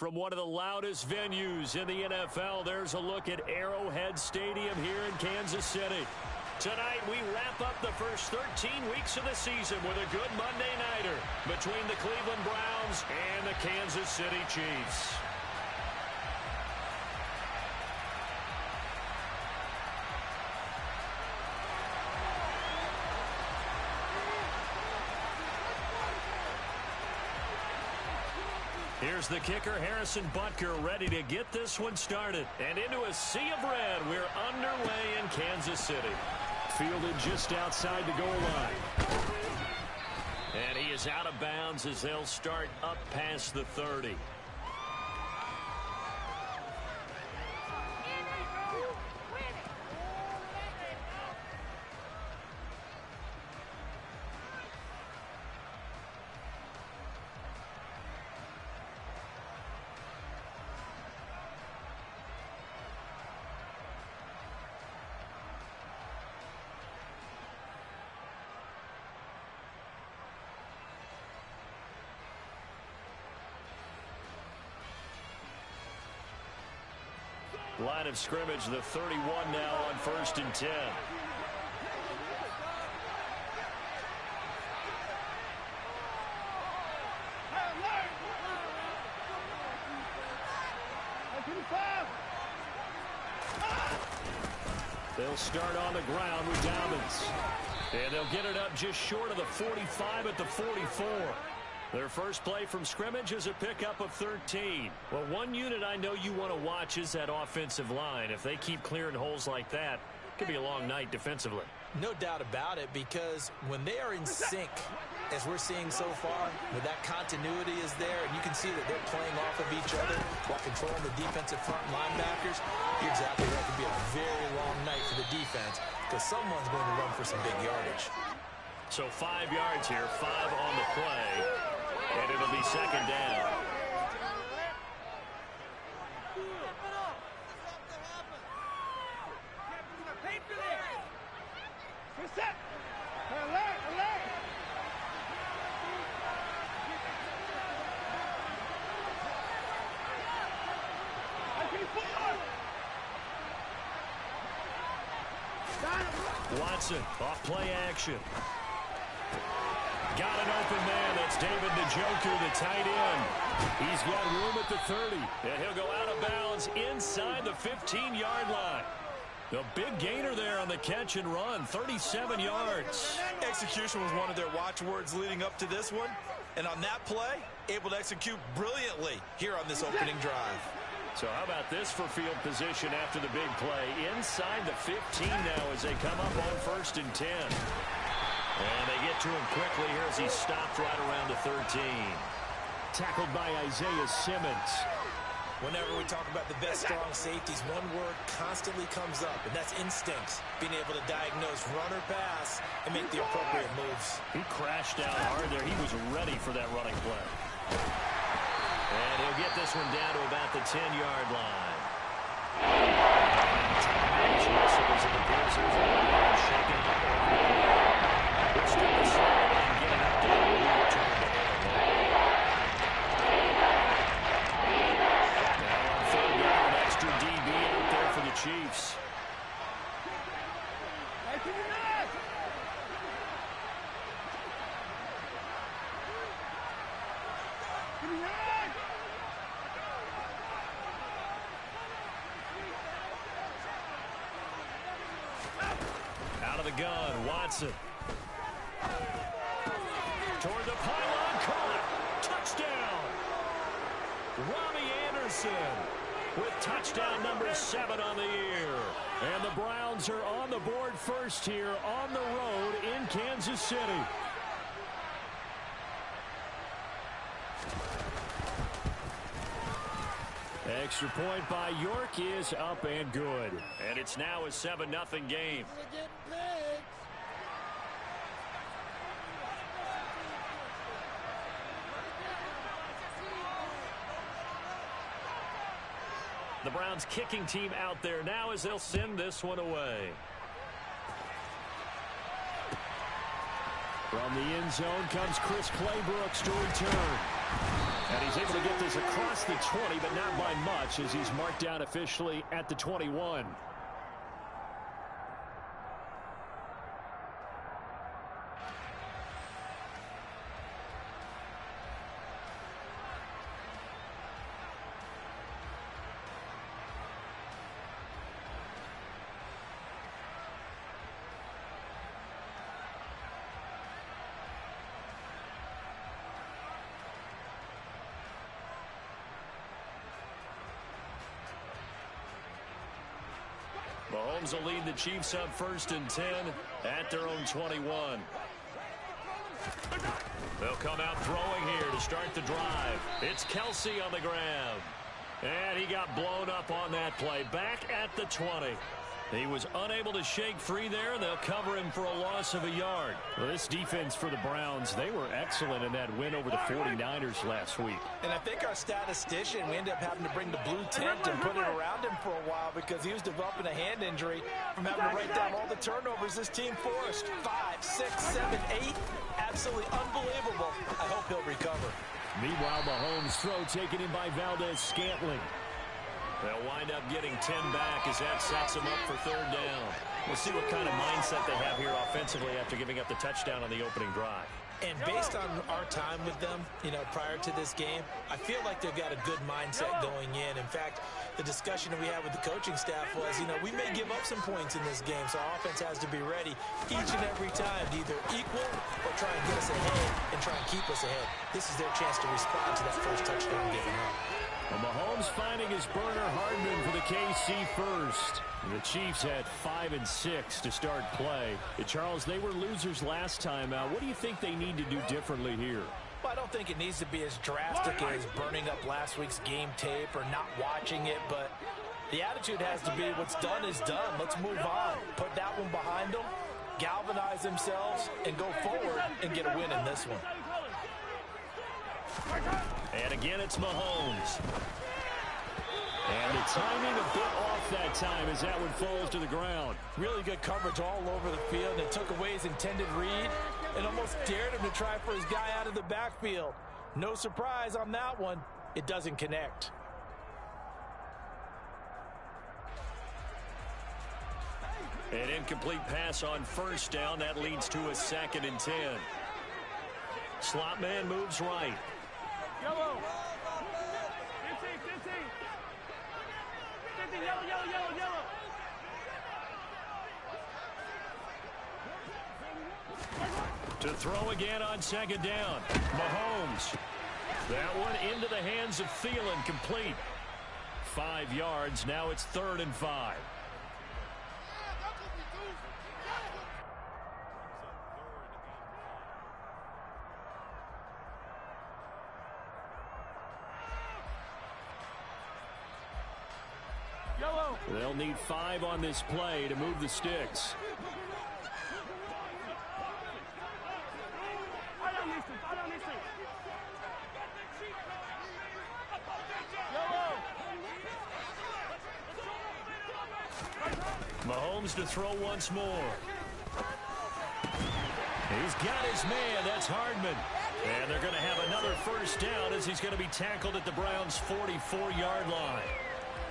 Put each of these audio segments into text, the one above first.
From one of the loudest venues in the NFL, there's a look at Arrowhead Stadium here in Kansas City. Tonight, we wrap up the first 13 weeks of the season with a good Monday nighter between the Cleveland Browns and the Kansas City Chiefs. Here's the kicker, Harrison Butker, ready to get this one started. And into a sea of red, we're underway in Kansas City. Fielded just outside the goal line. And he is out of bounds as they'll start up past the 30. Line of scrimmage, the 31 now on 1st and 10. They'll start on the ground with Dobbins. And they'll get it up just short of the 45 at the 44. Their first play from scrimmage is a pickup of 13. Well, one unit I know you want to watch is that offensive line. If they keep clearing holes like that, it could be a long night defensively. No doubt about it, because when they are in sync, as we're seeing so far, when that continuity is there, and you can see that they're playing off of each other while controlling the defensive front linebackers, you're exactly right. It could be a very long night for the defense because someone's going to run for some big yardage. So 5 yards here, 5 on the play. And it'll be second down. Watson, off play action. Got an open man. That's David Njoku, the tight end. He's got room at the 30. And he'll go out of bounds inside the 15-yard line. The big gainer there on the catch and run, 37 yards. Execution was one of their watchwords leading up to this one. And on that play, able to execute brilliantly here on this opening drive. So how about this for field position after the big play? Inside the 15 now as they come up on 1st and 10. And they get to him quickly here as he stopped right around the 13. Tackled by Isaiah Simmons. Whenever we talk about the best strong safeties, one word constantly comes up, and that's instincts. Being able to diagnose run or pass and make the appropriate moves. He crashed down hard there. He was ready for that running play. And he'll get this one down to about the 10-yard line. Extra DB out there for the Chiefs. Out of the gun, Watson. Toward the pylon, caught. Touchdown. Robbie Anderson with touchdown number 7 on the year. And the Browns are on the board first here on the road in Kansas City. Extra point by York is up and good. And it's now a 7-0 game. The Browns kicking team out there now as they'll send this one away. From the end zone comes Chris Claybrooks to return. And he's able to get this across the 20, but not by much, as he's marked down officially at the 21. Mahomes will lead the Chiefs up 1st and 10 at their own 21. They'll come out throwing here to start the drive. It's Kelsey on the grab. And he got blown up on that play. Back at the 20. He was unable to shake free there. They'll cover him for a loss of a yard. Well, this defense for the Browns, they were excellent in that win over the 49ers last week. And I think our statistician, we ended up having to bring the blue tent and put it around him for a while because he was developing a hand injury from having to write down all the turnovers this team forced. 5, 6, 7, 8. Absolutely unbelievable. I hope he'll recover. Meanwhile, Mahomes' throw taken in by Valdez-Scantling. They'll wind up getting 10 back as that sets them up for 3rd down. We'll see what kind of mindset they have here offensively after giving up the touchdown on the opening drive. And based on our time with them, prior to this game, I feel like they've got a good mindset going in. In fact, the discussion that we had with the coaching staff was, we may give up some points in this game, so our offense has to be ready each and every time to either equal or try and get us ahead and try and keep us ahead. This is their chance to respond to that first touchdown given up. Well, Mahomes finding his burner Hardman for the KC first. The Chiefs had 5 and 6 to start play. Charles, they were losers last time out. What do you think they need to do differently here? Well, I don't think it needs to be as drastic as burning up last week's game tape or not watching it, but the attitude has to be what's done is done. Let's move on. Put that one behind them, galvanize themselves, and go forward and get a win in this one. And again, it's Mahomes. And the timing a bit off that time as that one falls to the ground. Really good coverage all over the field. It took away his intended read and almost dared him to try for his guy out of the backfield. No surprise on that one. It doesn't connect. An incomplete pass on 1st down. That leads to a 2nd and 10. Slot man moves right. Yellow. 15, 15. 15, yellow. To throw again on 2nd down. Mahomes. That one into the hands of Thielen, complete. 5 yards. Now it's 3rd and 5. They'll need 5 on this play to move the sticks. Mahomes to throw once more. He's got his man. That's Hardman. And they're going to have another 1st down as he's going to be tackled at the Browns' 44-yard line.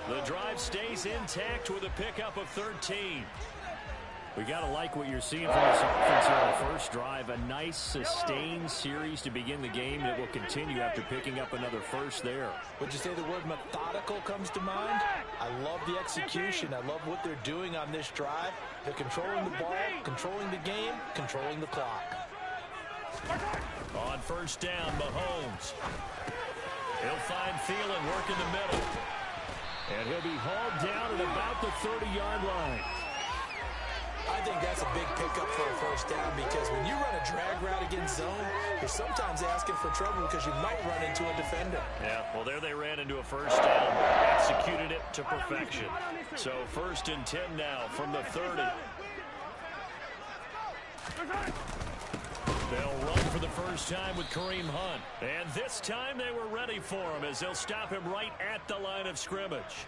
The drive stays intact with a pickup of 13. We got to like what you're seeing from this offense here on the first drive. A nice, sustained series to begin the game that will continue after picking up another 1st there. Would you say the word methodical comes to mind? I love the execution. I love what they're doing on this drive. They're controlling the ball, controlling the game, controlling the clock. On 1st down, Mahomes. He'll find Thielen working the middle. And he'll be hauled down at about the 30-yard line. I think that's a big pickup for a 1st down because when you run a drag route against zone, you're sometimes asking for trouble because you might run into a defender. Yeah, well, there they ran into a 1st down, executed it to perfection. So 1st and 10 now from the 30. They'll run for the first time with Kareem Hunt. And this time they were ready for him as they'll stop him right at the line of scrimmage.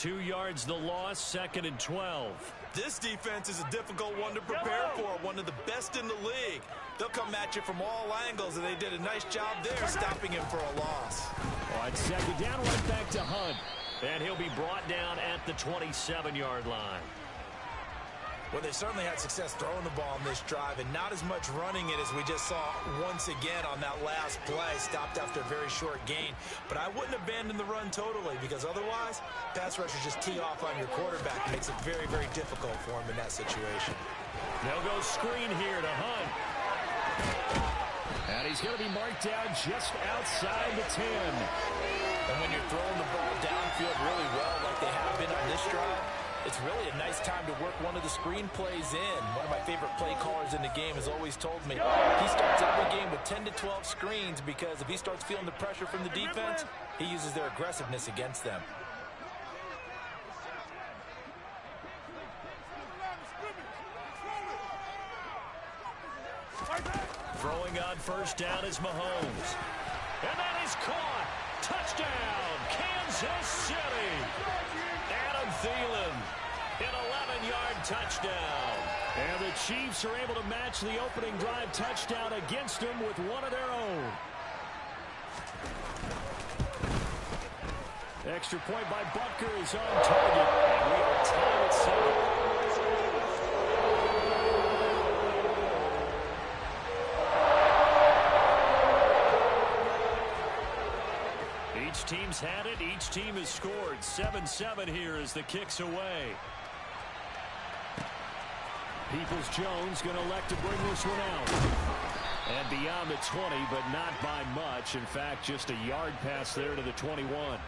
2 yards the loss, 2nd and 12. This defense is a difficult one to prepare for, one of the best in the league. They'll come at you from all angles, and they did a nice job there stopping him for a loss. All right, 2nd down, right back to Hunt. And he'll be brought down at the 27-yard line. Well, they certainly had success throwing the ball on this drive and not as much running it as we just saw once again on that last play. Stopped after a very short gain. But I wouldn't abandon the run totally because otherwise, pass rushers just tee off on your quarterback. It makes it very, very difficult for him in that situation. They'll go screen here to Hunt. And he's going to be marked down just outside the 10. And when you're throwing the ball downfield really well like they have been on this drive, it's really a nice time to work one of the screen plays in. One of my favorite play callers in the game has always told me he starts every game with 10 to 12 screens because if he starts feeling the pressure from the defense, he uses their aggressiveness against them. Throwing on 1st down is Mahomes. And that is caught. Touchdown, Kansas City. Adam Thielen, an 11-yard touchdown. And the Chiefs are able to match the opening drive touchdown against them with one of their own. Extra point by Butker is on target. And we are tied at 7. Each team's had it. Each team has scored. 7-7 here as the kick's away. Peoples-Jones going to elect to bring this one out. And beyond the 20, but not by much. In fact, just a yard pass there to the 21.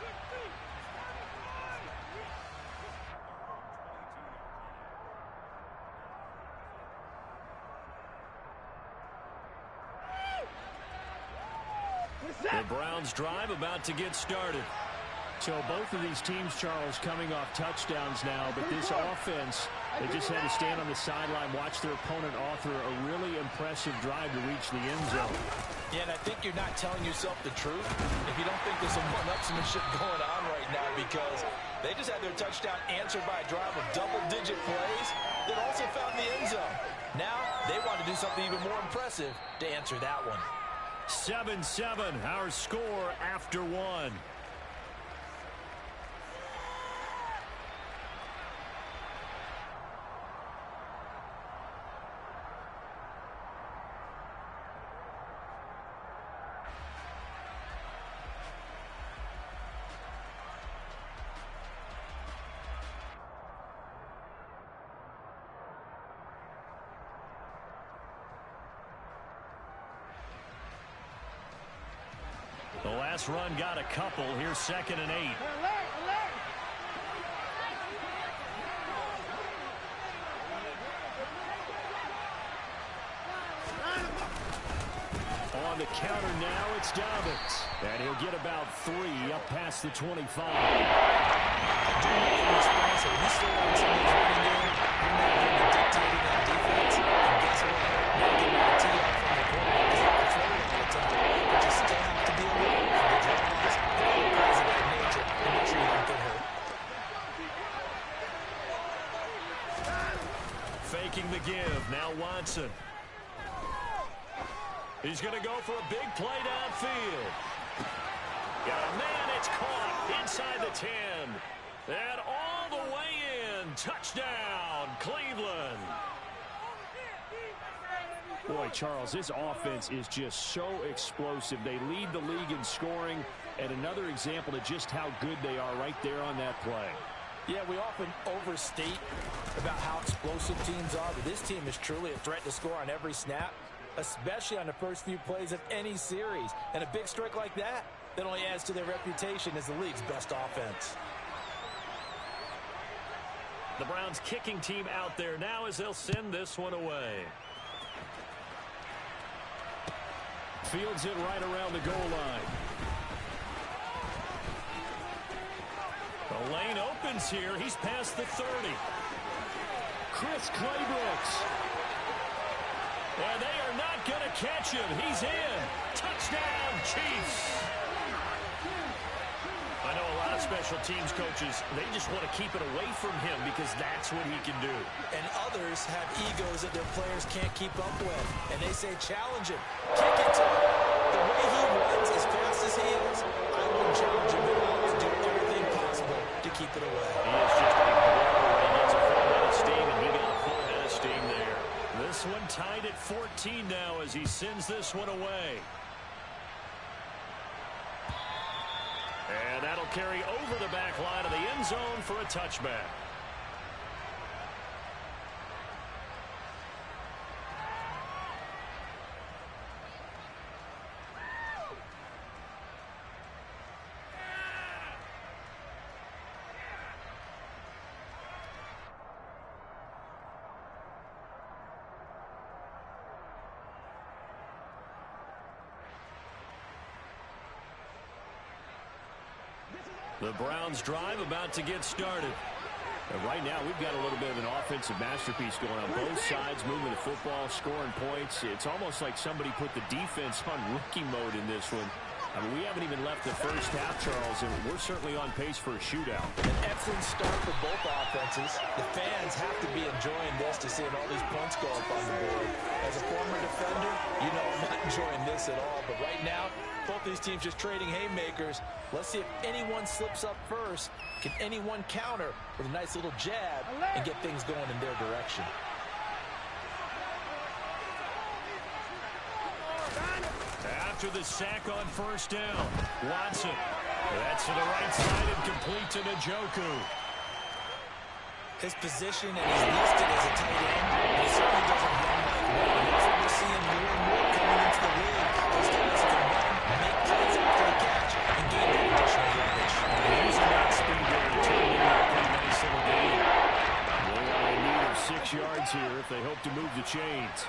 The Browns drive about to get started. So both of these teams, Charles, coming off touchdowns now, but this offense, they just had to stand on the sideline, watch their opponent author a really impressive drive to reach the end zone. Yeah, and I think you're not telling yourself the truth if you don't think there's some one-upsmanship going on right now because they just had their touchdown answered by a drive of double-digit plays that also found the end zone. Now they want to do something even more impressive to answer that one. 7-7, our score after 1. The last run got a couple. Here's 2nd and 8. On the counter now, it's Dobbins. And he'll get about 3 up past the 25. Faking the give. Now Watson. He's going to go for a big play downfield. Got a man. It's caught inside the 10. And all the way in. Touchdown, Cleveland. Boy, Charles, this offense is just so explosive. They lead the league in scoring. And another example of just how good they are right there on that play. Yeah, we often overstate about how explosive teams are, but this team is truly a threat to score on every snap, especially on the first few plays of any series. And a big strike like that only adds to their reputation as the league's best offense. The Browns kicking team out there now as they'll send this one away. Fields it right around the goal line. The lane opens here. He's past the 30. Chris Claybrooks. And they are not going to catch him. He's in. Touchdown, Chiefs. I know a lot of special teams coaches, they just want to keep it away from him because that's what he can do. And others have egos that their players can't keep up with. And they say, challenge him. Kick it to him. The way he runs as fast as he is, I wouldn't challenge him at all to do everything possible to keep it away. He is just a blower when he gets a full head of steam, and he got a full head of steam there. This one tied at 14 now as he sends this one away. And that'll carry over the back line of the end zone for a touchback. The Browns drive about to get started. And right now, we've got a little bit of an offensive masterpiece going on. Both sides moving the football, scoring points. It's almost like somebody put the defense on rookie mode in this one. I mean, we haven't even left the first half, Charles, and we're certainly on pace for a shootout. An excellent start for both offenses. The fans have to be enjoying this to seeing all these points go up on the board. As a former defender, you know I'm not enjoying this at all. But right now, both these teams just trading haymakers. Let's see if anyone slips up first. Can anyone counter with a nice little jab and get things going in their direction? After the sack on first down, Watson. That's to the right side and complete to Njoku. His position, and he's listed as a tight end, but he certainly doesn't run like one. That's what we're seeing more and more coming into the league. Those guys can run, make plays after the catch, and gain that additional yardage. Using that speed there to turn into a pretty nice little game. They are in need of 6 yards here if they hope to move the chains.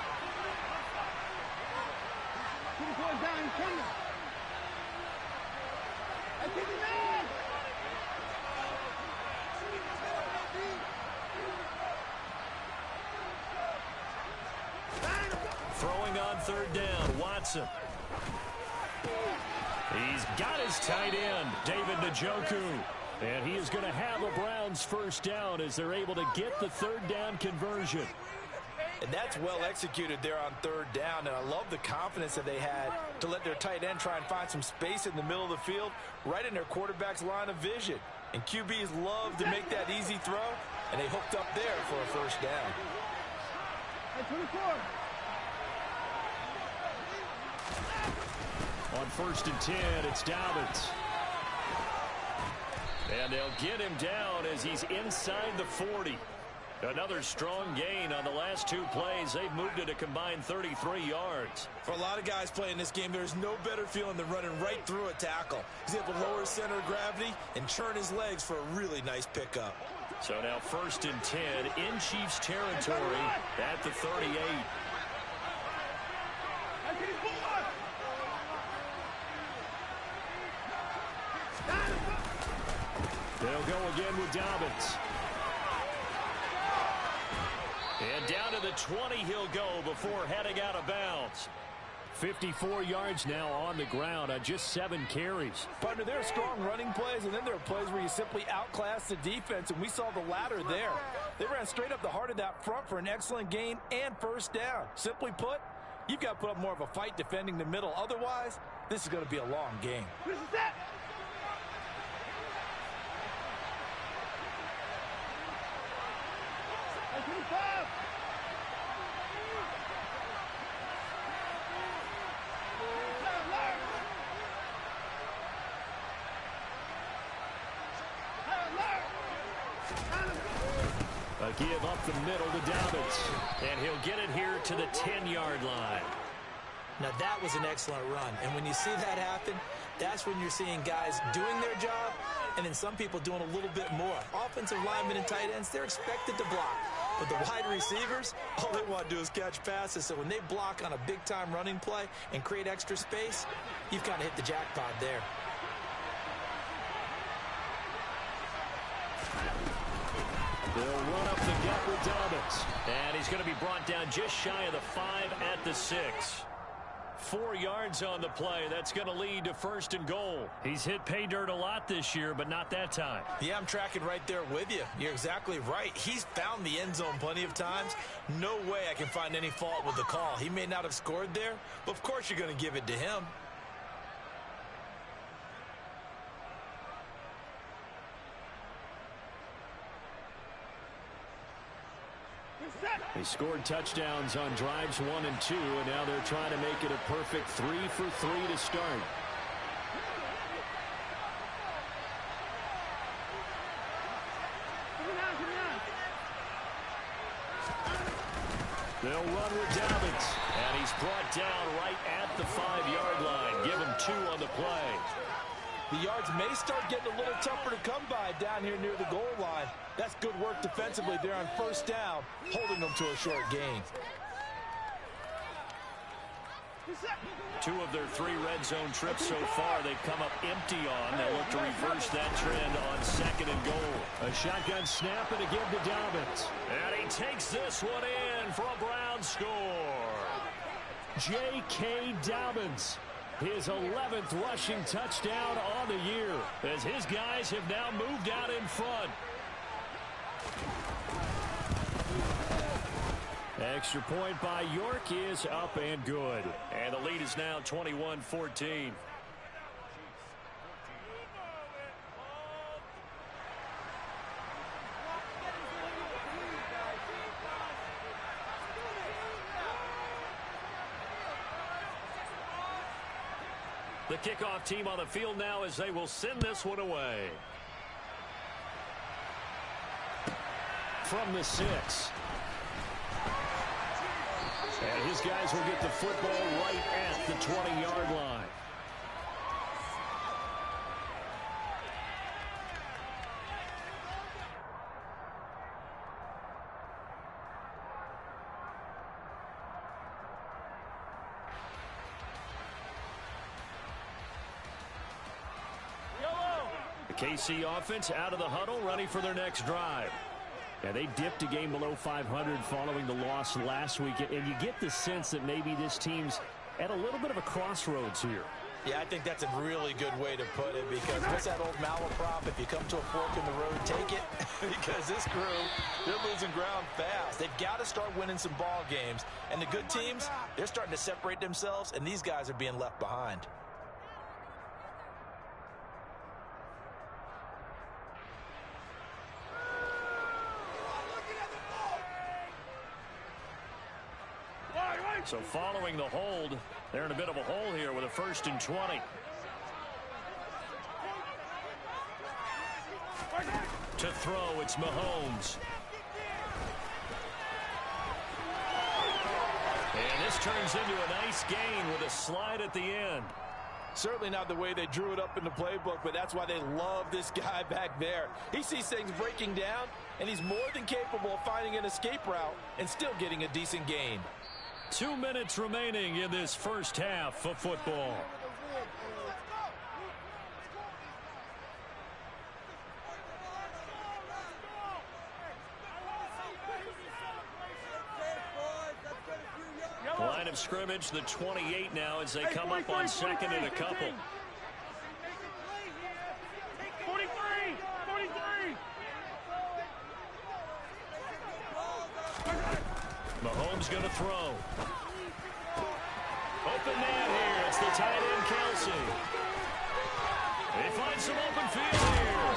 Throwing on third down, Watson. He's got his tight end, David Njoku. And he is going to have a Browns first down as they're able to get the third down conversion. And that's well executed there on third down. And I love the confidence that they had to let their tight end try and find some space in the middle of the field, right in their quarterback's line of vision. And QBs love to make that easy throw, and they hooked up there for a first down. On 1st and 10, it's Dobbins. And they'll get him down as he's inside the 40. Another strong gain on the last 2 plays. They've moved it a combined 33 yards. For a lot of guys playing this game, there's no better feeling than running right through a tackle. He's able to lower his center of gravity and churn his legs for a really nice pickup. So now 1st and 10 in Chiefs territory at the 38. They'll go again with Dobbins. And down to the 20 he'll go before heading out of bounds. 54 yards now on the ground on just 7 carries. Partner, there are strong running plays, and then there are plays where you simply outclass the defense, and we saw the latter there. They ran straight up the heart of that front for an excellent gain and first down. Simply put, you've got to put up more of a fight defending the middle. Otherwise, this is going to be a long game. A give up the middle to Dobbins. And he'll get it here to the 10-yard line. Now, that was an excellent run. And when you see that happen, that's when you're seeing guys doing their job and then some people doing a little bit more. Offensive linemen and tight ends, they're expected to block. But the wide receivers, all they want to do is catch passes. So when they block on a big-time running play and create extra space, you've kind of hit the jackpot there. They'll run up the gut with Dobbins. And he's going to be brought down just shy of the 5 at the 6. 4 yards on the play. That's going to lead to 1st and goal. He's hit pay dirt a lot this year, but not that time. Yeah, I'm tracking right there with you. You're exactly right. He's found the end zone plenty of times. No way I can find any fault with the call. He may not have scored there, but of course you're going to give it to him. They scored touchdowns on drives 1 and 2, and now they're trying to make it a perfect 3 for 3 to start. They'll run with Dobbins, and he's brought down right at the 5-yard line. Give him 2 on the play. The yards may start getting a little tougher to come by down here near the goal line. That's good work defensively there on 1st down, holding them to a short gain. 2 of their 3 red zone trips so far they've come up empty on. They'll look to reverse that trend on 2nd and goal. A shotgun snap and again to Dobbins. And he takes this one in for a Brown score. J.K. Dobbins. His 11th rushing touchdown on the year as his guys have now moved out in front. Extra point by York is up and good. And the lead is now 21-14. The kickoff team on the field now as they will send this one away. From the 6. And his guys will get the football right at the 20-yard line. The KC offense out of the huddle, ready for their next drive. Yeah, they dipped a game below 500 following the loss last week, and you get the sense that maybe this team's at a little bit of a crossroads here. Yeah, I think that's a really good way to put it, because what's that old malaprop? If you come to a fork in the road, take it. Because this crew, they're losing ground fast. They've got to start winning some ball games. And the good teams, they're starting to separate themselves, and these guys are being left behind. So following the hold, they're in a bit of a hole here with a 1st and 20. To throw, it's Mahomes. And this turns into a nice gain with a slide at the end. Certainly not the way they drew it up in the playbook, but that's why they love this guy back there. He sees things breaking down, and he's more than capable of finding an escape route and still getting a decent gain. 2 minutes remaining in this first half of football. Line of scrimmage, the 28 now as they come up on 2nd and a couple. 43! Mahomes going to throw. Open man here. It's the tight end, Kelsey. They find some open field here.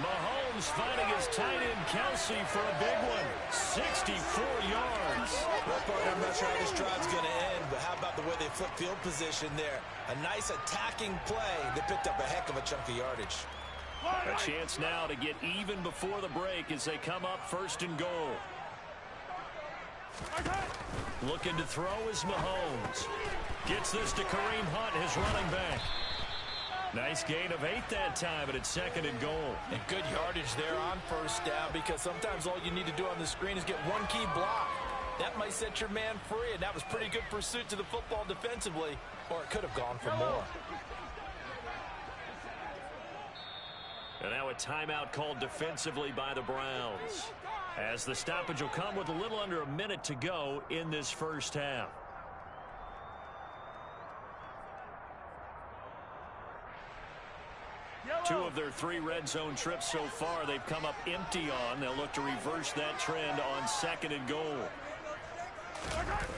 Mahomes finding his tight end, Kelsey, for a big one. 64 yards. Well, partner, I'm not sure how this drive's going to end, but how about the way they flip field position there? A nice attacking play. They picked up a heck of a chunk of yardage. A chance now to get even before the break as they come up 1st and goal. Looking to throw is Mahomes. Gets this to Kareem Hunt, his running back. Nice gain of 8 that time, but it's 2nd and goal. And good yardage there on 1st down, because sometimes all you need to do on the screen is get one key block. That might set your man free, and that was pretty good pursuit to the football defensively, or it could have gone for more. And now a timeout called defensively by the Browns, as the stoppage will come with a little under a minute to go in this first half. 2 of their 3 red zone trips so far, they've come up empty on. They'll look to reverse that trend on 2nd and goal.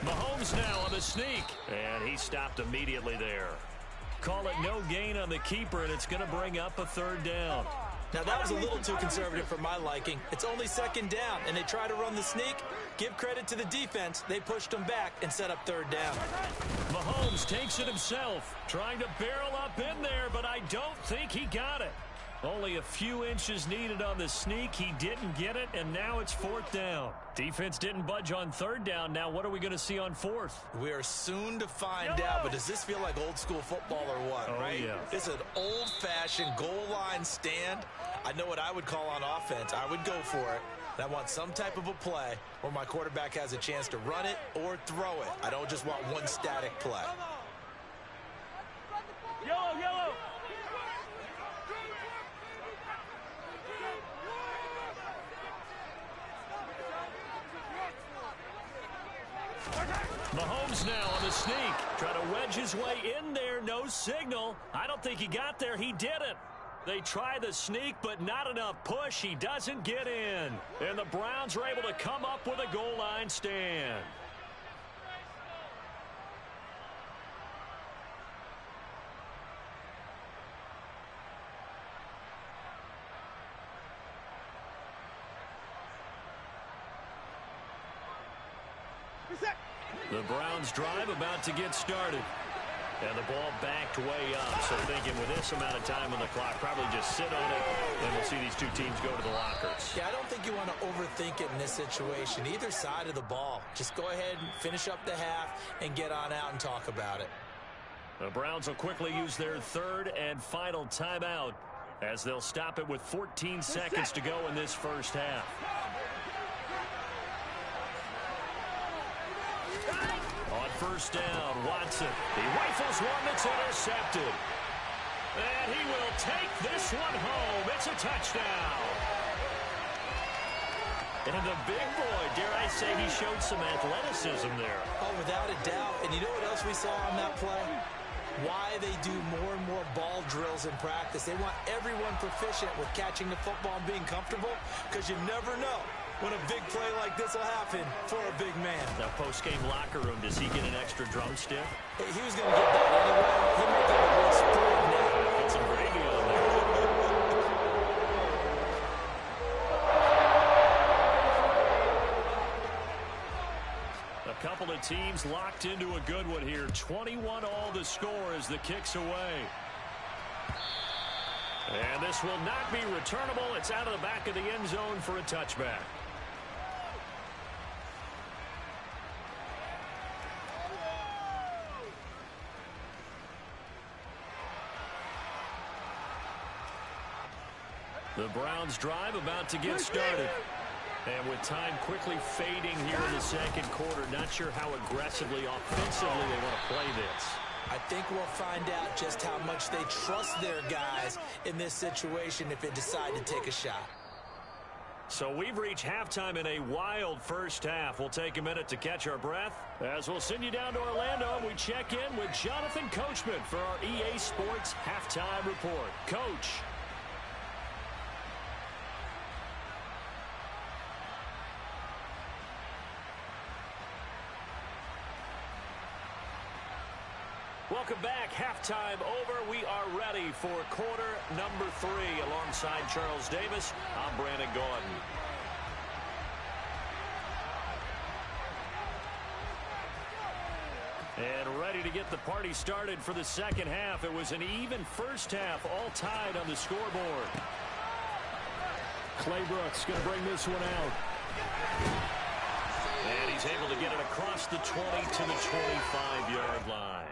Mahomes now on the sneak, and he stopped immediately there. Call it no gain on the keeper, and it's going to bring up a 3rd down. Now, that was a little too conservative for my liking. It's only 2nd down, and they try to run the sneak. Give credit to the defense. They pushed them back and set up 3rd down. Mahomes takes it himself, trying to barrel up in there, but I don't think he got it. Only a few inches needed on the sneak. He didn't get it, and now it's 4th down. Defense didn't budge on 3rd down. Now what are we going to see on 4th? We are soon to find out, but does this feel like old school football or what, right? Yeah. It's an old-fashioned goal line stand. I know what I would call on offense. I would go for it. And I want some type of a play where my quarterback has a chance to run it or throw it. I don't just want one static play. Yellow, yellow. Mahomes now on the sneak. Trying to wedge his way in there. No signal. I don't think he got there. He didn't. They try the sneak, but not enough push. He doesn't get in. And the Browns are able to come up with a goal line stand. The Browns drive about to get started. And the ball backed way up. So thinking with this amount of time on the clock, probably just sit on it, and we'll see these 2 teams go to the lockers. Yeah, I don't think you want to overthink it in this situation. Either side of the ball. Just go ahead and finish up the half and get on out and talk about it. The Browns will quickly use their 3rd and final timeout as they'll stop it with 14 seconds to go in this first half. On 1st down, Watson. He rifles one that's intercepted. And he will take this one home. It's a touchdown. And the big boy, dare I say, he showed some athleticism there. Oh, without a doubt. And you know what else we saw on that play? Why they do more and more ball drills in practice. They want everyone proficient with catching the football and being comfortable, because you never know when a big play like this will happen for a big man. Now, post-game locker room, does he get an extra drumstick? Hey, he was going to get that anyway. He may get a good spring now. Get some gravy on there. A couple of teams locked into a good one here. 21 all the score as the kick's away. And this will not be returnable. It's out of the back of the end zone for a touchback. The Browns drive about to get started. And with time quickly fading here in the 2nd quarter, not sure how aggressively, offensively they want to play this. I think we'll find out just how much they trust their guys in this situation if they decide to take a shot. So we've reached halftime in a wild first half. We'll take a minute to catch our breath as we'll send you down to Orlando and we check in with Jonathan Coachman for our EA Sports Halftime Report. Coach. Welcome back. Halftime over. We are ready for quarter number 3. Alongside Charles Davis, I'm Brandon Gordon. And ready to get the party started for the 2nd half. It was an even first half, all tied on the scoreboard. Clay Brooks going to bring this one out. And he's able to get it across the 20 to the 25-yard line.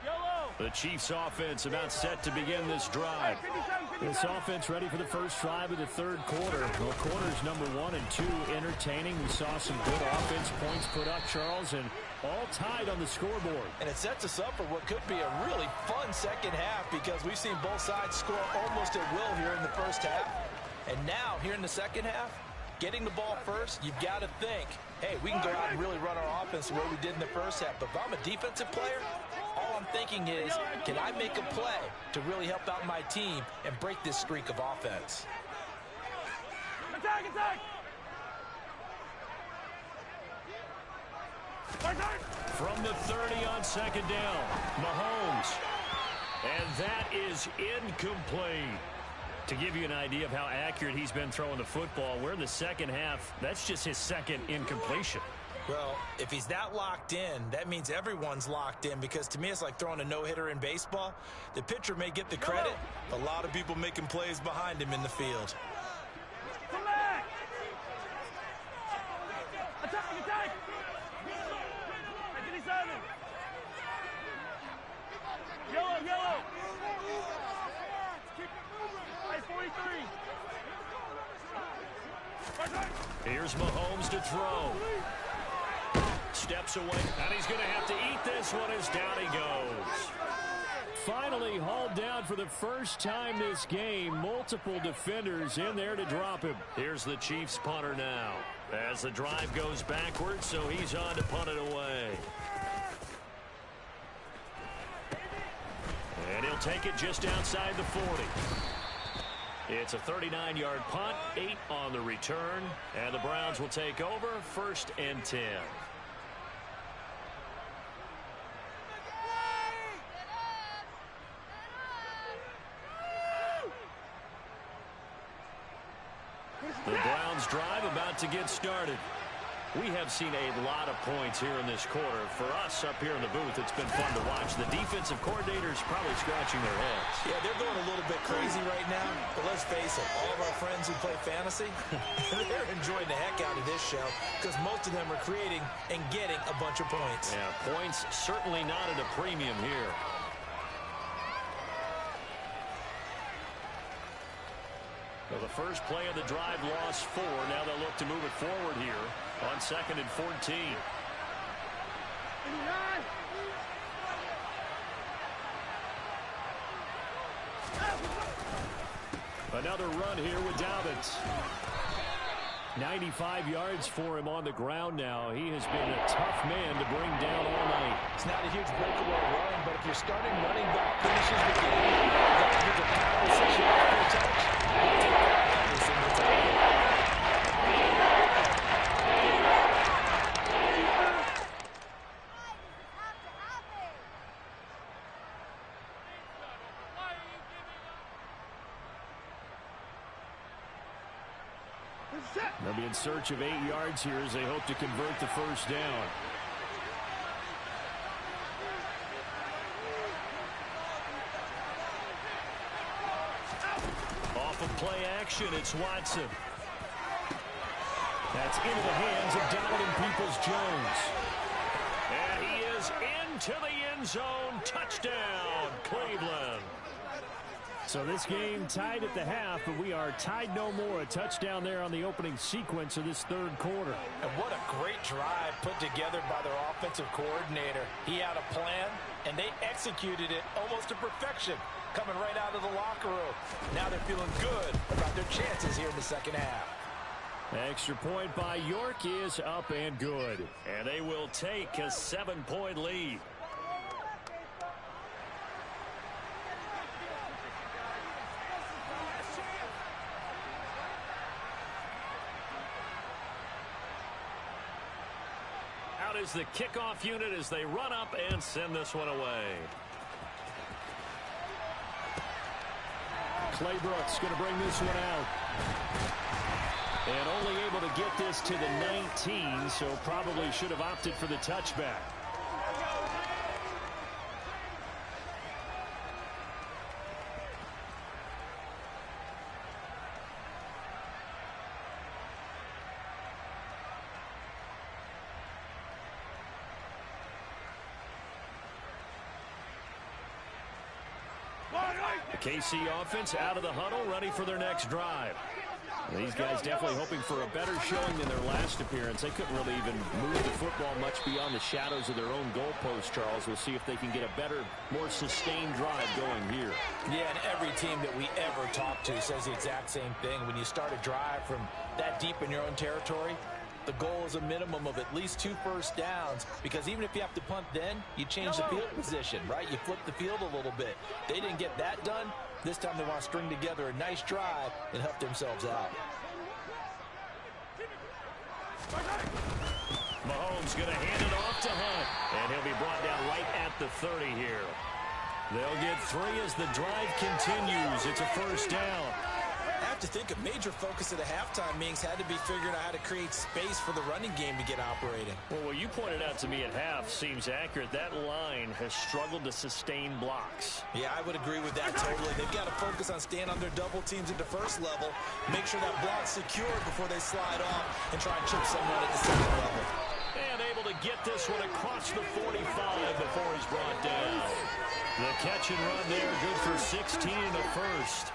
Yellow. The Chiefs offense about set to begin this drive. This offense ready for the first drive of the third quarter. Well, quarters number 1 and 2 entertaining. We saw some good offense points put up, Charles, and all tied on the scoreboard. And it sets us up for what could be a really fun second half because we've seen both sides score almost at will here in the first half. And now, here in the second half, getting the ball first, you've got to think, hey, we can go out and really run our offense the way we did in the first half. But if I'm a defensive player, all I'm thinking is, can I make a play to really help out my team and break this streak of offense? Attack, attack! From the 30 on second down, Mahomes. And that is incomplete. To give you an idea of how accurate he's been throwing the football, we're in the second half. That's just his second incompletion. Well, if he's that locked in, that means everyone's locked in because to me it's like throwing a no-hitter in baseball. The pitcher may get the credit. A lot of people making plays behind him in the field. Come back! Attack, attack! 57! Yellow, yellow! Hey, 43! Here's Mahomes to throw. Steps away, and he's going to have to eat this one as down he goes. Finally hauled down for the first time this game. Multiple defenders in there to drop him. Here's the Chiefs punter now as the drive goes backwards, so he's on to punt it away. And he'll take it just outside the 40. It's a 39-yard punt, 8 on the return, and the Browns will take over, 1st and 10. The Browns drive about to get started. We have seen a lot of points here in this quarter. For us up here in the booth, it's been fun to watch. The defensive coordinators probably scratching their heads. Yeah, they're going a little bit crazy right now. But let's face it, all of our friends who play fantasy, they're enjoying the heck out of this show because most of them are creating and getting a bunch of points. Yeah, points certainly not at a premium here. Well, the first play of the drive lost 4. Now they'll look to move it forward here on 2nd and 14. Another run here with Dobbins. 95 yards for him on the ground now. He has been a tough man to bring down all night. It's not a huge breakaway run, but if your starting running back finishes the game, that gives a powerful 6 yards per touch. I'll take that every single time. They'll be in search of 8 yards here as they hope to convert the first down. Off of play action, it's Watson. That's into the hands of Donovan Peoples-Jones. And he is into the end zone. Touchdown, Cleveland. So this game tied at the half, but we are tied no more. A touchdown there on the opening sequence of this third quarter. And what a great drive put together by their offensive coordinator. He had a plan, and they executed it almost to perfection, coming right out of the locker room. Now they're feeling good about their chances here in the second half. Extra point by York is up and good. And they will take a 7-point lead. Out is the kickoff unit as they run up and send this one away. Clay Brooks going to bring this one out. And only able to get this to the 19, so probably should have opted for the touchback. The KC offense out of the huddle, ready for their next drive. These guys definitely hoping for a better showing than their last appearance. They couldn't really even move the football much beyond the shadows of their own goalpost, Charles. We'll see if they can get a better, more sustained drive going here. Yeah, and every team that we ever talk to says the exact same thing. When you start a drive from that deep in your own territory, the goal is a minimum of at least 2 first downs, because even if you have to punt then, you change the field position, right? You flip the field a little bit. They didn't get that done. This time they want to string together a nice drive and help themselves out. Mahomes going to hand it off to Hunt, and he'll be brought down right at the 30 here. They'll get 3 as the drive continues. It's a first down. I have to think a major focus at the halftime meetings had to be figuring out how to create space for the running game to get operating. Well, what you pointed out to me at half seems accurate. That line has struggled to sustain blocks. Yeah, I would agree with that totally. They've got to focus on staying on their double teams at the first level, make sure that block's secured before they slide off and try and chip someone at the second level. And able to get this one across the 45 before he's brought down. The catch and run there, good for 16 in the first.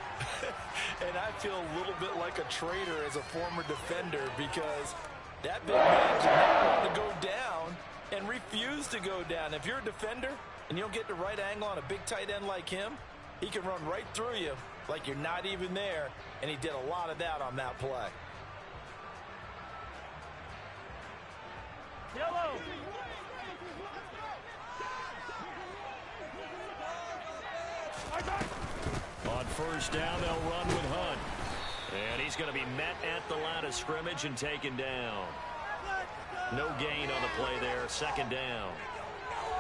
And I feel a little bit like a traitor as a former defender, because that big man did not want to go down and refuse to go down. If you're a defender and you don't get the right angle on a big tight end like him, he can run right through you like you're not even there, and he did a lot of that on that play. Yellow. On first down, they'll run with Hunt. And he's going to be met at the line of scrimmage and taken down. No gain on the play there, second down.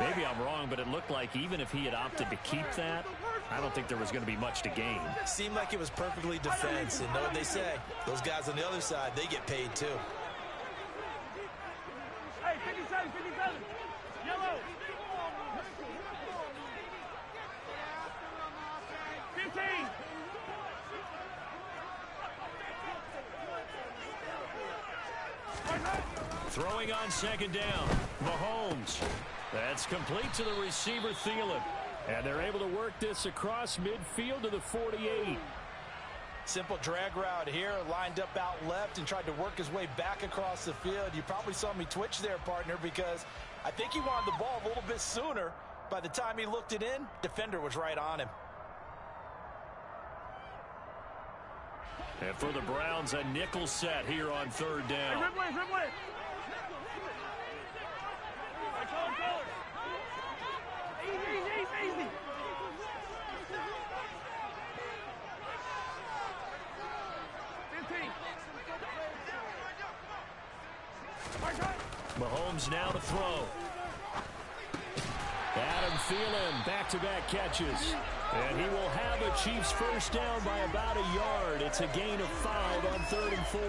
Maybe I'm wrong, but it looked like even if he had opted to keep that, I don't think there was going to be much to gain. Seemed like it was perfectly defense, and know what they say. Those guys on the other side, they get paid too. Hey, 57, 57. Yellow. 15. Throwing on second down, Mahomes. That's complete to the receiver, Thielen. And they're able to work this across midfield to the 48. Simple drag route here, lined up out left and tried to work his way back across the field. You probably saw me twitch there, partner, because I think he wanted the ball a little bit sooner. By the time he looked it in, defender was right on him. And for the Browns, a nickel set here on third down. Hey, rip it. Easy. Mahomes now to throw. Adam Thielen, back-to-back catches. And he will have a Chiefs first down by about a yard. It's a gain of 5 on 3rd and 4.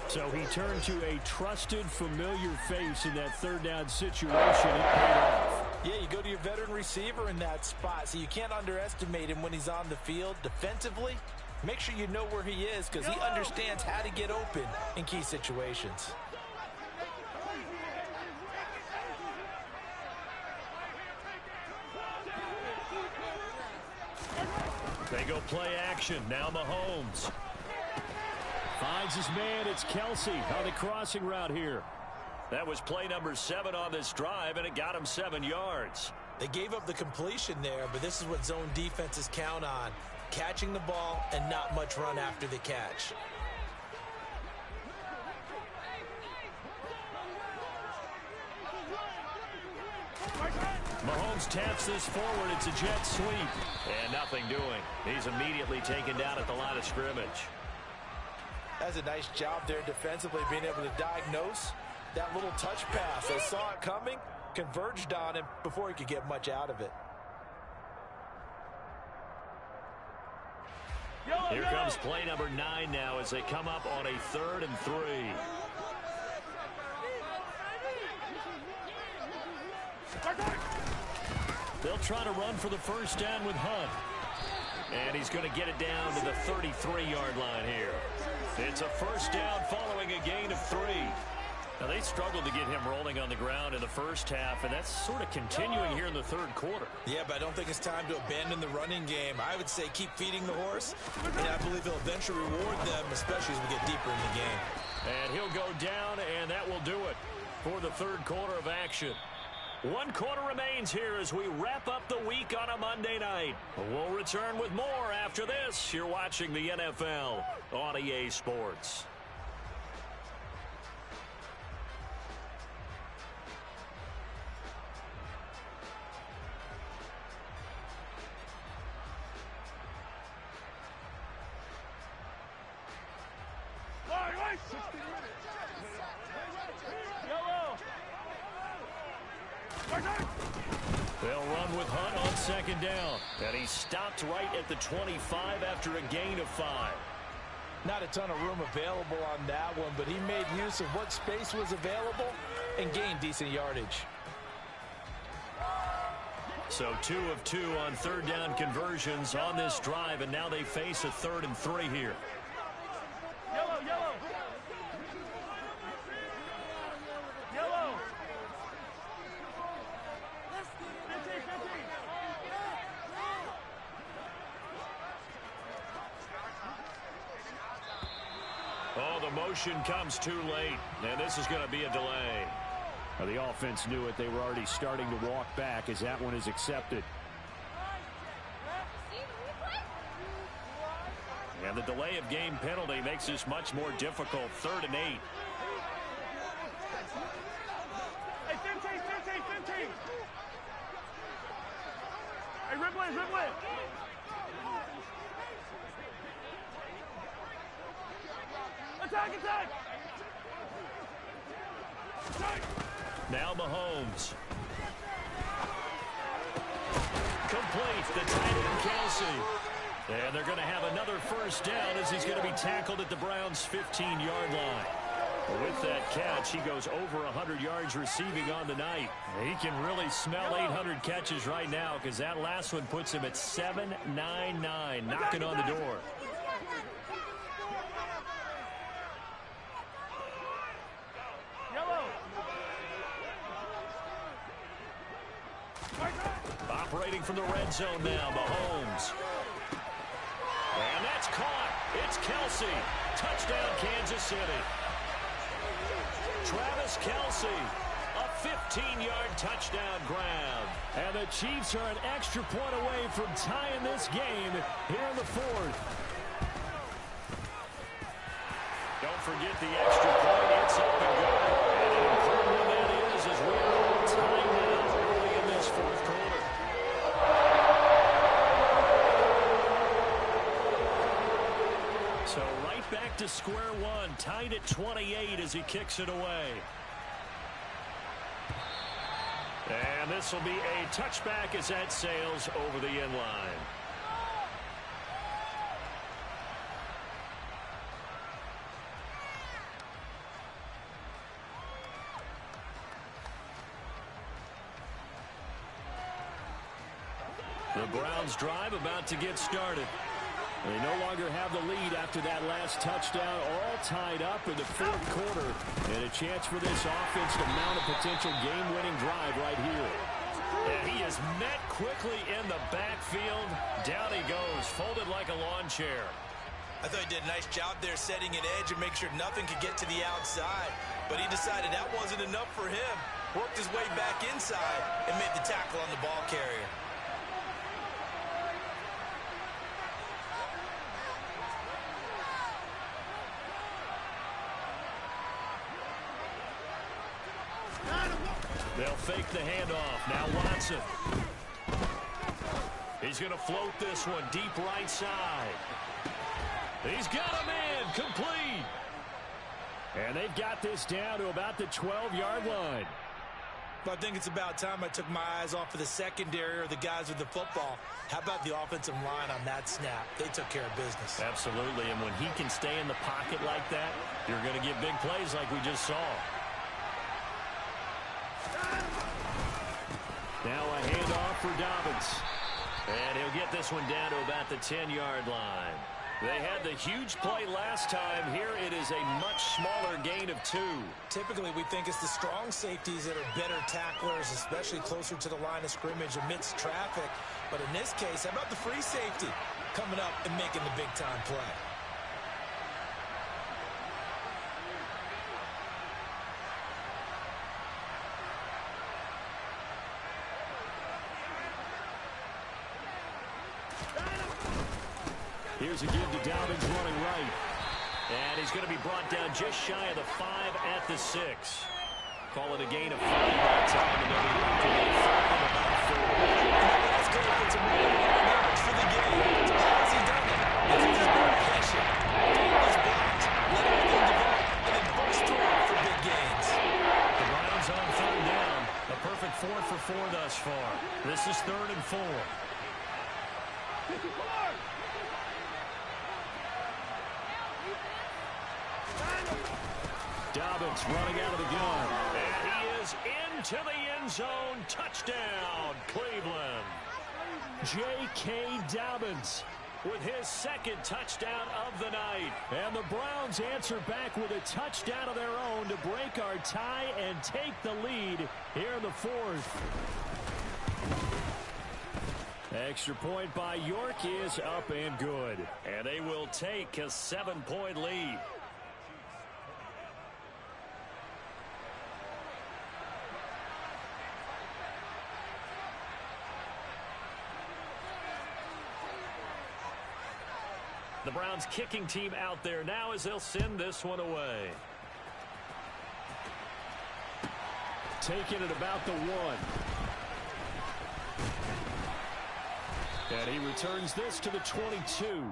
So he turned to a trusted, familiar face in that third down situation. It paid off. Yeah, you go to your veteran receiver in that spot, so you can't underestimate him when he's on the field. Defensively, make sure you know where he is, because he understands how to get open in key situations. They go play action. Now Mahomes finds his man. It's Kelsey on the crossing route here. That was play number 7 on this drive, and it got him 7 yards. They gave up the completion there, but this is what zone defenses count on. Catching the ball and not much run after the catch. Mahomes taps this forward. It's a jet sweep. And nothing doing. He's immediately taken down at the line of scrimmage. That's a nice job there defensively, being able to diagnose that little touch pass. They saw it coming, converged on him before he could get much out of it. Here comes play number 9 now as they come up on a 3rd and 3. They'll try to run for the first down with Hunt. And he's going to get it down to the 33-yard line here. It's a first down following a gain of 3. Now, they struggled to get him rolling on the ground in the first half, and that's sort of continuing here in the third quarter. Yeah, but I don't think it's time to abandon the running game. I would say keep feeding the horse, and I believe he'll eventually reward them, especially as we get deeper in the game. And he'll go down, and that will do it for the third quarter of action. 1 quarter remains here as we wrap up the week on a Monday night. We'll return with more after this. You're watching the NFL on EA Sports. They'll run with Hunt on second down. And he stopped right at the 25 after a gain of 5. Not a ton of room available on that one, but he made use of what space was available and gained decent yardage. So 2 of 2 on third down conversions on this drive, and now they face a 3rd and 3 here. Yellow, yellow. Yellow. 15, 15. Oh, the motion comes too late, and this is going to be a delay. Well, the offense knew it. They were already starting to walk back as that one is accepted. And the delay of game penalty makes this much more difficult. 3rd and 8. Hey, 15, 15, 15. Hey, Ripley, Ripley. Attack, attack. Now Mahomes. Complete. The tight end, Kelsey. And they're going to have another first down as he's going to be tackled at the Browns' 15-yard line. With that catch, he goes over 100 yards receiving on the night. He can really smell 800 catches right now because that last one puts him at 799, knocking on the door. Operating from the red zone now, Mahomes. And that's caught. It's Kelsey. Touchdown, Kansas City. Travis Kelsey, a 15-yard touchdown grab. And the Chiefs are an extra point away from tying this game here in the 4th. Don't forget the extra point. It's up and good. And an important one that is as we are all tied now early in this 4th quarter. So right back to square one, tied at 28 as he kicks it away. And this will be a touchback as that sails over the end line. The Browns drive about to get started. They no longer have the lead after that last touchdown, all tied up in the 4th quarter. And a chance for this offense to mount a potential game-winning drive right here. And he is met quickly in the backfield. Down he goes, folded like a lawn chair. I thought he did a nice job there setting an edge and make sure nothing could get to the outside. But he decided that wasn't enough for him. Worked his way back inside and made the tackle on the ball carrier. They'll fake the handoff. Now Watson. He's going to float this one deep right side. He's got a man complete. And they've got this down to about the 12-yard line. But I think it's about time I took my eyes off of the secondary or the guys with the football. How about the offensive line on that snap? They took care of business. Absolutely, and when he can stay in the pocket like that, you're going to get big plays like we just saw. Now a handoff for Dobbins. And he'll get this one down to about the 10-yard line. They had the huge play last time. Here it is a much smaller gain of 2. Typically, we think it's the strong safeties that are better tacklers, especially closer to the line of scrimmage amidst traffic. But in this case, how about the free safety coming up and making the big-time play? Here's a give to Dobbins running right. And he's going to be brought down just shy of the 5 at the 6. Call it a gain of 5 that time, and they'll be back to the 5 and about 4. Let's go get some more yards for the game. How's he done it? Because he's been patient. He's blocked, let everything develop, and then burst through for big gains. The Browns on 3rd down. A perfect 4 for 4 thus far. This is 3rd and 4. Dobbins running out of the gun. And he is into the end zone. Touchdown, Cleveland. J.K. Dobbins with his 2nd touchdown of the night. And the Browns answer back with a touchdown of their own to break our tie and take the lead here in the 4th. Extra point by York is up and good. And they will take a 7-point lead. The Browns kicking team out there now as they'll send this one away. Taking it about the 1. And he returns this to the 22.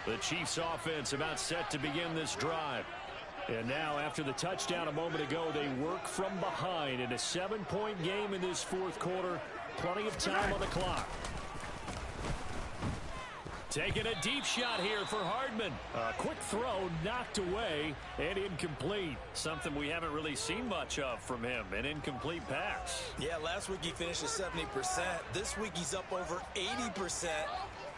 The Chiefs offense about set to begin this drive. And now after the touchdown a moment ago, they work from behind in a 7-point game in this 4th quarter. Plenty of time on the clock. Taking a deep shot here for Hardman. A quick throw knocked away and incomplete. Something we haven't really seen much of from him, an incomplete pass. Yeah, last week he finished at 70%. This week he's up over 80%.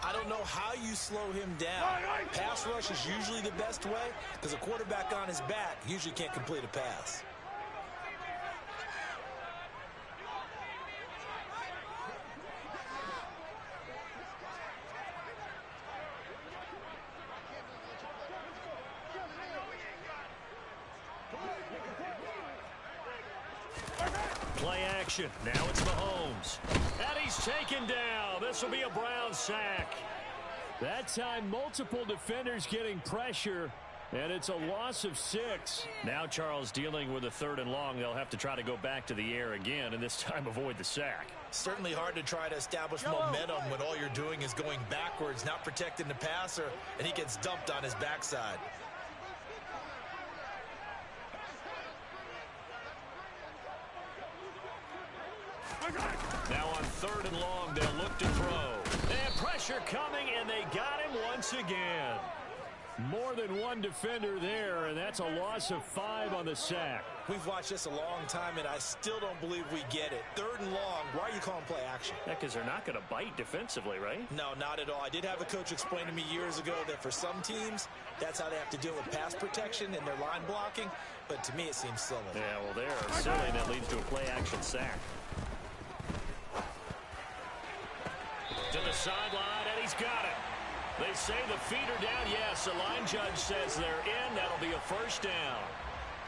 I don't know how you slow him down. Pass rush is usually the best way because a quarterback on his back usually can't complete a pass. Play action. Now it's Mahomes. And he's taken down. This will be a Brown sack. That time, multiple defenders getting pressure, and it's a loss of 6. Now Charles dealing with a 3rd and long. They'll have to try to go back to the air again, and this time avoid the sack. Certainly hard to try to establish momentum when all you're doing is going backwards, not protecting the passer, and he gets dumped on his backside. Now on 3rd and long, they'll look to throw. And pressure coming, and they got him once again. More than one defender there, and that's a loss of 5 on the sack. We've watched this a long time, and I still don't believe we get it. 3rd and long, why are you calling play action? Yeah, because they're not going to bite defensively, right? No, not at all. I did have a coach explain to me years ago that for some teams, that's how they have to deal with pass protection and their line blocking, but to me it seems silly. Yeah, well, they're silly, and that leads to a play action sack. To the sideline, and he's got it. They say the feet are down. Yes, the line judge says they're in. That'll be a 1st down.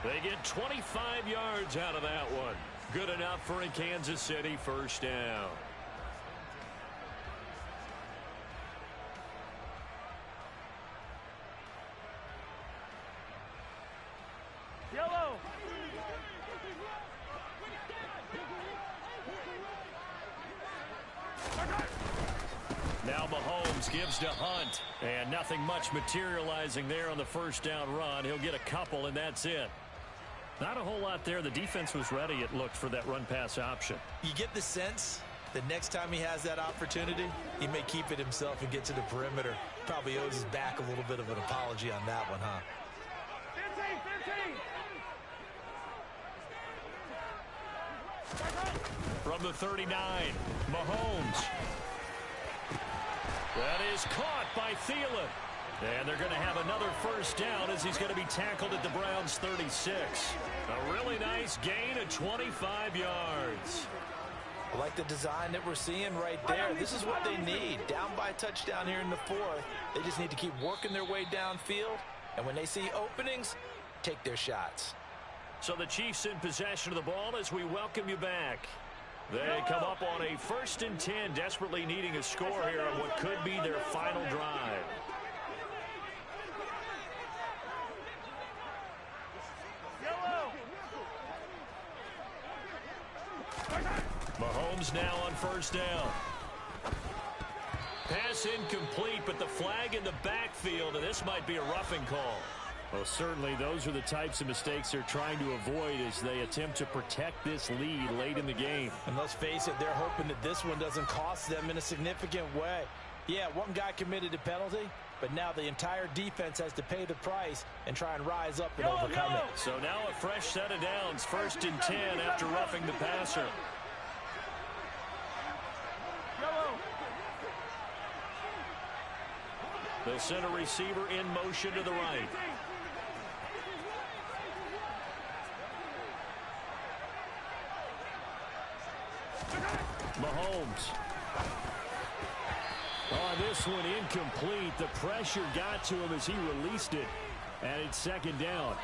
They get 25 yards out of that one. Good enough for a Kansas City 1st down. Yellow. Now Mahomes Mahomes gives to Hunt. And nothing much materializing there on the first down run. He'll get a couple, and that's it. Not a whole lot there. The defense was ready, it looked, for that run-pass option. You get the sense that next time he has that opportunity, he may keep it himself and get to the perimeter. Probably owes his back a little bit of an apology on that one, huh? 15. From the 39, Mahomes. That is caught by Thielen. And they're going to have another first down as he's going to be tackled at the Browns' 36. A really nice gain of 25 yards. I like the design that we're seeing right there. This is what they need. Down by a touchdown here in the fourth. They just need to keep working their way downfield. And when they see openings, take their shots. So the Chiefs in possession of the ball as we welcome you back. They come up on a 1st and 10, desperately needing a score here on what could be their final drive. Mahomes now on first down. Pass incomplete, but the flag in the backfield, and this might be a roughing call. Well, certainly those are the types of mistakes they're trying to avoid as they attempt to protect this lead late in the game. And let's face it, they're hoping that this one doesn't cost them in a significant way. Yeah, one guy committed a penalty, but now the entire defense has to pay the price and try and rise up and overcome it. So now a fresh set of downs, 1st and 10 after roughing the passer. They'll send a receiver in motion to the right. Mahomes. On this one, incomplete. The pressure got to him as he released it. And it's 2nd down.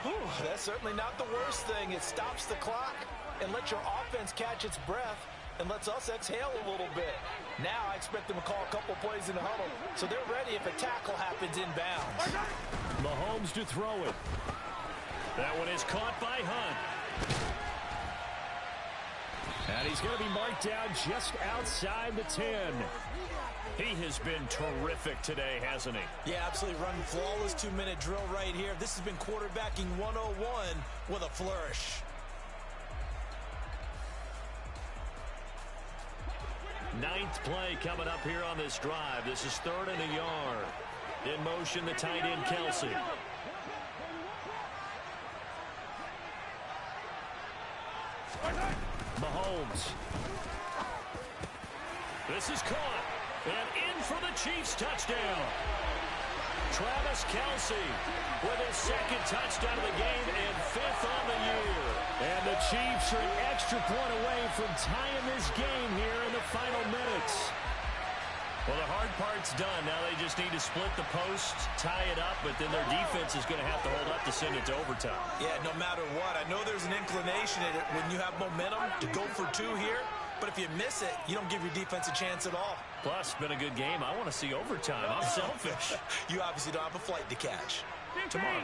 Whew, that's certainly not the worst thing. It stops the clock and lets your offense catch its breath and lets us exhale a little bit. Now I expect them to call a couple plays in the huddle, so they're ready if a tackle happens inbounds. Mahomes to throw it. That one is caught by Hunt. And he's going to be marked down just outside the 10. He has been terrific today, hasn't he? Yeah, absolutely. Running flawless 2-minute drill right here. This has been quarterbacking 101 with a flourish. 9th play coming up here on this drive. This is 3rd and a yard. In motion, the tight end, Kelsey. Mahomes. This is caught. And in for the Chiefs touchdown. Travis Kelsey with his 2nd touchdown of the game and 5th on the year. And the Chiefs are an extra point away from tying this game here in the final minutes. Well, the hard part's done. Now they just need to split the post, tie it up, but then their defense is going to have to hold up to send it to overtime. Yeah, no matter what. I know there's an inclination in it when you have momentum to go for 2 here, but if you miss it, you don't give your defense a chance at all. Plus, it's been a good game. I want to see overtime. I'm selfish. You obviously don't have a flight to catch. Tomorrow.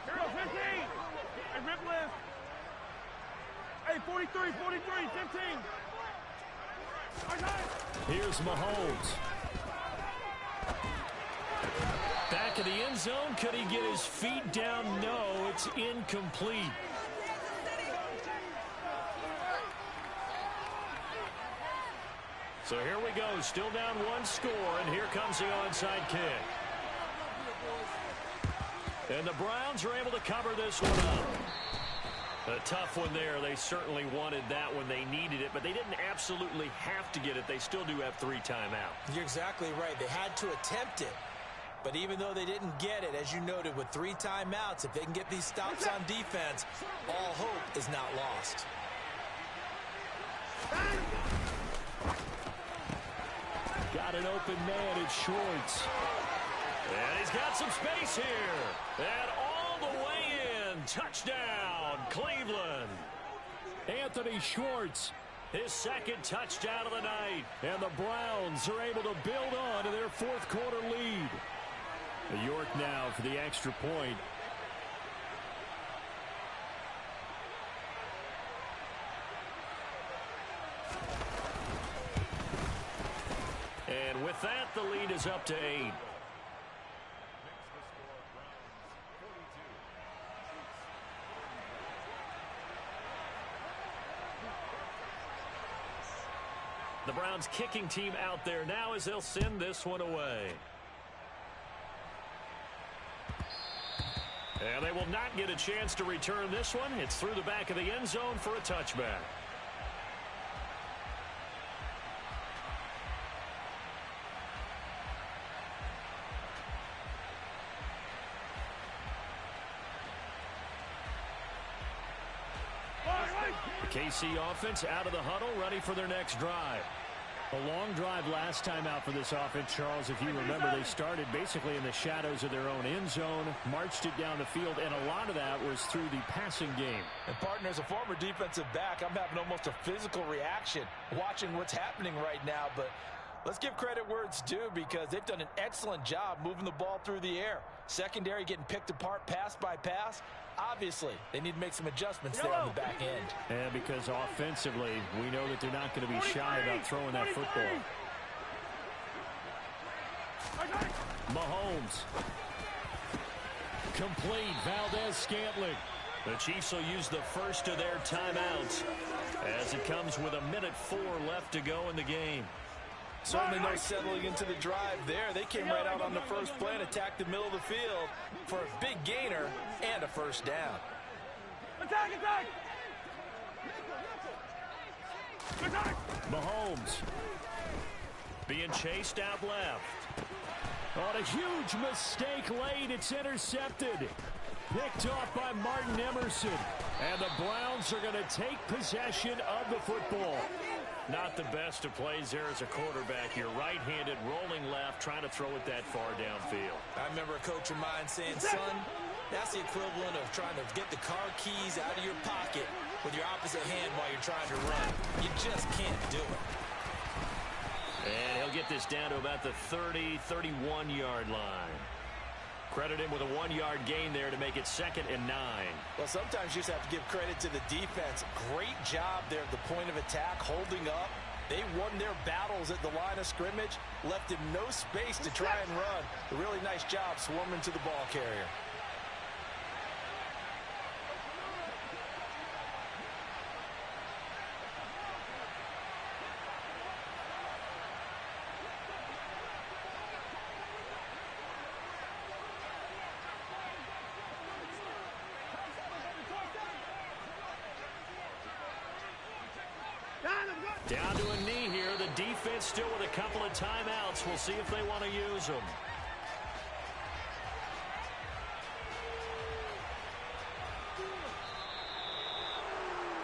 Here goes 15. Hey, rip left. Hey, 43, 43, 15. Here's Mahomes. Back in the end zone. Could he get his feet down? No, it's incomplete. So here we go. Still down 1 score, and here comes the onside kick. And the Browns are able to cover this one up. A tough one there. They certainly wanted that when they needed it, but they didn't absolutely have to get it. They still do have 3 timeouts. You're exactly right. They had to attempt it. But even though they didn't get it, as you noted, with 3 timeouts, if they can get these stops on defense, all hope is not lost. Got an open man at Schwartz. And he's got some space here. And all the way in. Touchdown, Cleveland. Anthony Schwartz. His 2nd touchdown of the night. And the Browns are able to build on to their 4th quarter lead. York now for the extra point. with that, the lead is up to 8. The Browns kicking team out there now as they'll send this one away. And they will not get a chance to return this one. It's through the back of the end zone for a touchback. The KC offense out of the huddle, ready for their next drive. A long drive last time out for this offense, Charles. If you remember, they started basically in the shadows of their own end zone, marched it down the field, and a lot of that was through the passing game. And, partner, as a former defensive back, I'm having almost a physical reaction watching what's happening right now. But let's give credit where it's due because they've done an excellent job moving the ball through the air. Secondary getting picked apart pass by pass. Obviously, they need to make some adjustments there on the back end. And because offensively, we know that they're not going to be shy about throwing that football. Mahomes. Complete. Valdez-Scantling. The Chiefs will use the first of their timeouts as it comes with 1:04 left to go in the game. Certainly no settling into the drive there. They came right out on the first play and attacked the middle of the field for a big gainer and a first down. Attack, attack! Attack! Mahomes. Being chased out left. On a huge mistake late, it's intercepted. Picked off by Martin Emerson. And the Browns are going to take possession of the football. Not the best of plays there as a quarterback. You're right-handed, rolling left, trying to throw it that far downfield. I remember a coach of mine saying, son, that's the equivalent of trying to get the car keys out of your pocket with your opposite hand while you're trying to run. You just can't do it. And he'll get this down to about the 30, 31-yard line. Credit him with a 1-yard gain there to make it 2nd and 9. Well, sometimes you just have to give credit to the defense. Great job there at the point of attack, holding up. They won their battles at the line of scrimmage, left him no space to try and run. A really nice job swarming to the ball carrier. Down to a knee here. The defense still with a couple of timeouts. We'll see if they want to use them.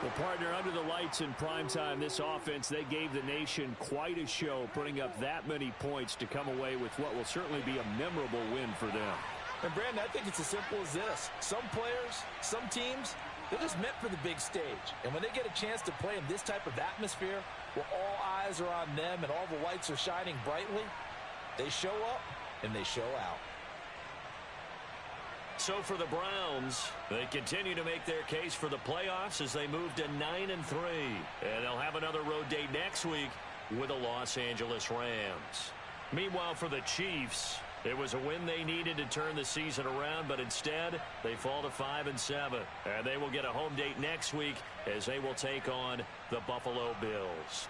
Well, partner, under the lights in primetime, this offense, they gave the nation quite a show, putting up that many points to come away with what will certainly be a memorable win for them. And, Brandon, I think it's as simple as this. Some players, some teams, they're just meant for the big stage. And when they get a chance to play in this type of atmosphere where all eyes are on them and all the lights are shining brightly, they show up and they show out. So for the Browns, they continue to make their case for the playoffs as they move to 9-3. And they'll have another road date next week with the Los Angeles Rams. Meanwhile, for the Chiefs, it was a win they needed to turn the season around, but instead they fall to 5-7. And they will get a home date next week as they will take on the Buffalo Bills.